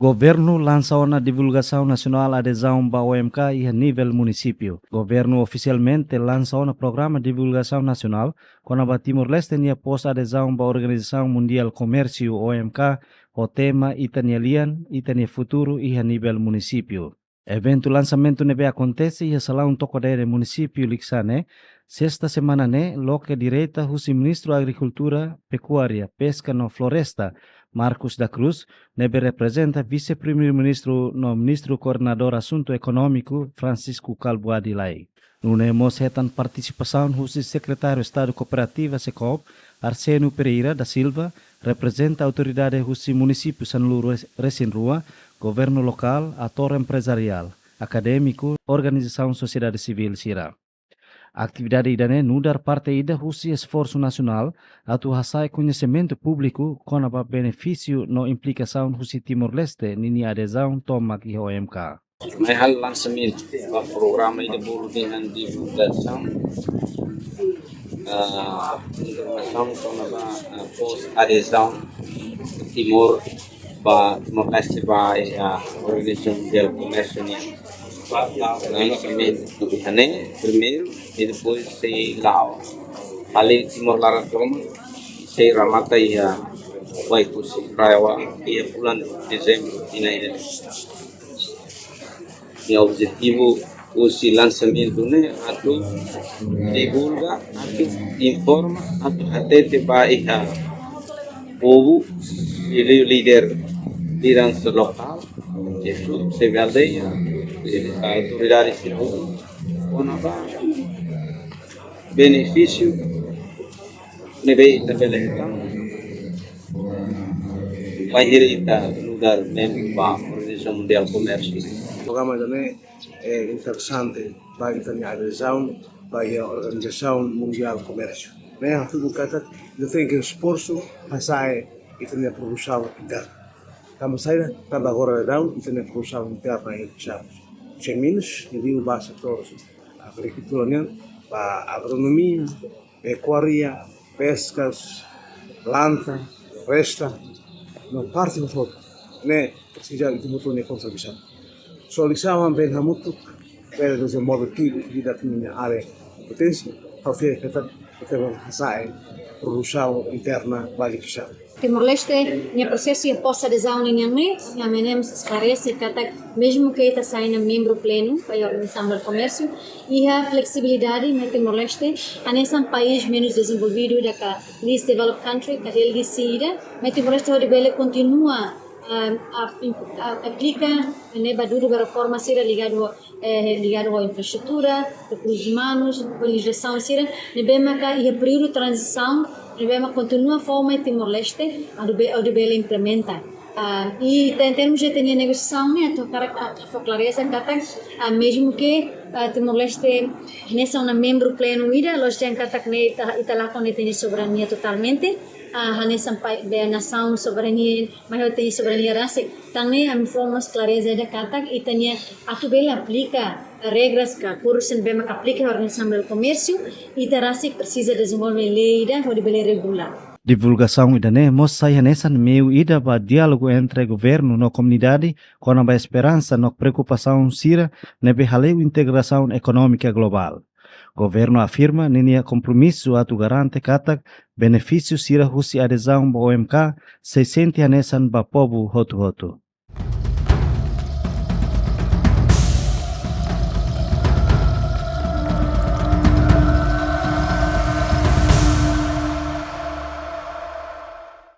Governo lança uma divulgação nacional adesão para OMK e a nível município. Governo oficialmente lança um programa de divulgação nacional com a Timor-Leste e após adesão para a Organização Mundial Comércio OMK, o tema Itanialian, Itania Futuro e a nível município. Evento lançamento neve acontece e a salão Tocodere município Lixane, sexta semana loca direita o ministro da Agricultura, Pecuária, Pesca e Floresta, Marcos da Cruz, nebe representa vice-primeiro-ministro no ministro coordenador assunto econômico, Francisco Calvo Adilai. Nunemos retan participação do secretário de Estado Cooperativa SECOP, Arsenio Pereira da Silva, representa a autoridade do município Sanluru Resinrua, governo local, ator empresarial, acadêmico, organização sociedade civil Sira. A atividade idane nudar parte ida husi esforço nacional atu hasai conhecimento público com a benefício no implicação husi Timor-Leste nini adesão toma ki OMK. May hal lançamento do programa de boletim de divulgação informação com a pós adesão Timor para Timor-Leste para a Organização Mundial do Comércio lançamento do Bihane primeiro e depois se Lao. Ali Timor-Leste se Ramata e a Waipusi Rayawa e a bulan dezembro ini. E o objetivo usi lançamento atau divulga atau informa atau hatete ba iha povo e líder liderança local isso se vê aldeia a autoridade civil com benefício nebe também vai direita lugar membro da Organização Mundial do Comércio. O programa também é interessante para a adesão para a Organização Mundial do Comércio. Bem, tudo eu tenho que esforço para sair e ter a produção interna. Estamos saindo para agora e ter a produção interna em Chaves. Sem menos, eu digo para setores agricultura, para agronomia, pecuária, pescas, planta, resta, não parte do todo, né? Precisa de uma contribuição. Solicitavam bem muito para desenvolver atividade na área de potência, para ter produção interna qualificada. Timor-Leste, no processo de pós-adesão em Nhame, esclarece que mesmo que está saindo membro pleno para a Organização do Comércio, e a flexibilidade no Timor-Leste, a nesse país menos desenvolvido da Least Developed Country, que ele decide, mas Timor-Leste continua aplica duro para forma ser ligado à infraestrutura, recursos humanos, legislação ser nebema e o período de transição nebema continua a forma de Timor-Leste a do bela implementa e em termos de ter negociação né a clareza que mesmo que Timor-Leste nessa uma membro pleno ida nós temos que está lá quando tem soberania totalmente a nação soberania maior tem soberania rasa também a forma clareza da kata e tem a tubela aplica regras que curso bem que aplica a Organização do Comércio e terá-se precisa desenvolver lei da ou de regular. Divulgação idane mostra nessa meio ida para diálogo entre governo e comunidade com a esperança e preocupação sira nebe haleu integração econômica global. Governo afirma nini compromisso atu garante katak benefício sira husi adesão ba OMK 60 anesan ba povo hotu-hotu.